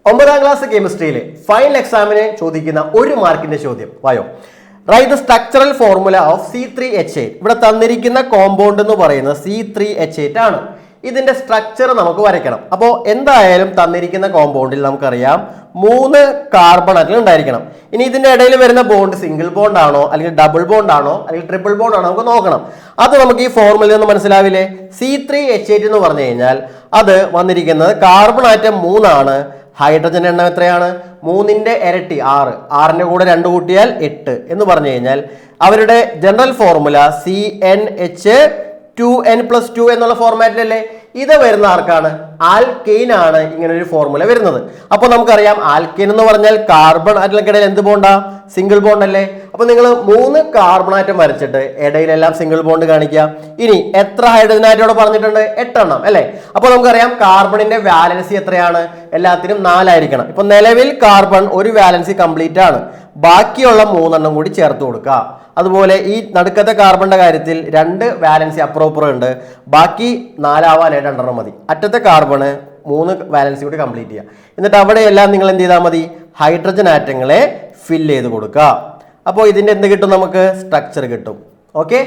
9ാം class കെമിസ്ട്രിയിലെ final എക്സാമിന് ചോദിക്കുന്ന 1 മാർക്കിന്റെ ചോദ്യം വായോ. Write the structural formula of C3H8. ഇവിടെ തന്നിരിക്കുന്ന കോമ്പൗണ്ട് എന്ന് പറയുന്നത് C3H8 ആണ്. ഇതിന്റെ സ്ട്രക്ചർ നമുക്ക് വരയ്ക്കണം. അപ്പോൾ എന്തായാലും തന്നിരിക്കുന്ന കോമ്പൗണ്ടിൽ നമുക്കറിയാം 3 കാർബൺ ആറ്റം ഉണ്ടായിരിക്കണം. ഇനി ഇതിന്റെ ഇടയിൽ വരുന്ന ബോണ്ട് സിംഗിൾ ബോണ്ട് ആണോ അല്ലെങ്കിൽ ഡബിൾ ബോണ്ട് ആണോ അല്ലെങ്കിൽ ട്രിപ്പിൾ ബോണ്ട് ആണോ നമുക്ക് നോക്കണം. അത് നമുക്ക് ഈ ഫോർമുലയിൽ നിന്ന് മനസ്സിലാവില്ലേ. C3H8 എന്ന് പറഞ്ഞു കഴിഞ്ഞാൽ അത് വന്നിരിക്കുന്നത് കാർബൺ ആറ്റം 3 ആണ്. ഹൈഡ്രജൻ എണ്ണം എത്രയാണ്? 3ന്റെ ഇരട്ടി 6. 6ന്റെ കൂടെ 2 കൂട്ടിയാൽ 8 എന്ന് പറഞ്ഞു കഴിഞ്ഞാൽ അവരുടെ ജനറൽ ഫോർമുല CnH2n+2 എന്നുള്ള ഫോർമാറ്റിലല്ലേ. ഇത് വരുന്ന ആർക്കാണ്? ആൽക്കെയിൻ ആണ് ഇങ്ങനെ ഒരു ഫോർമുല വരുന്നത്. അപ്പൊ നമുക്കറിയാം ആൽക്കെയിൻ എന്ന് പറഞ്ഞാൽ കാർബൺ ആറ്റങ്ങൾക്കിടയിൽ എന്ത് ബോണ്ടാ? സിംഗിൾ ബോണ്ട് അല്ലേ. അപ്പൊ നിങ്ങൾ 3 കാർബൺ ആറ്റം വരച്ചിട്ട് ഇടയിലെല്ലാം സിംഗിൾ ബോണ്ട് കാണിക്കുക. ഇനി എത്ര ഹൈഡ്രജൻ ആറ്റം ഇവിടെ പറഞ്ഞിട്ടുണ്ട്? 8 എണ്ണം അല്ലെ. അപ്പൊ നമുക്കറിയാം കാർബണിന്റെ വാലൻസി എത്രയാണ്? എല്ലാത്തിനും 4 ആയിരിക്കണം. ഇപ്പൊ നിലവിൽ കാർബൺ ഒരു വാലൻസി കംപ്ലീറ്റ് ആണ്. ബാക്കിയുള്ള 3 എണ്ണം കൂടി ചേർത്ത് കൊടുക്കുക. അതുപോലെ ഈ നടുക്കത്തെ കാർബണിന്റെ കാര്യത്തിൽ 2 വാലൻസി അപ്പുറം ഉണ്ട്. ബാക്കി 4 ആവാനായിട്ട് 2 എണ്ണം മതി. അറ്റത്തെ കാർബണ് 3 വാലൻസി കൂടി കംപ്ലീറ്റ് ചെയ്യുക. എന്നിട്ട് അവിടെയെല്ലാം നിങ്ങൾ എന്ത് ചെയ്താൽ മതി? ഹൈഡ്രജൻ ആറ്റങ്ങളെ ഫില്ല് ചെയ്ത് കൊടുക്കുക. അപ്പോൾ ഇതിന്റെ എന്ത് കിട്ടും? നമുക്ക് സ്ട്രക്ചർ കിട്ടും. ഓക്കെ.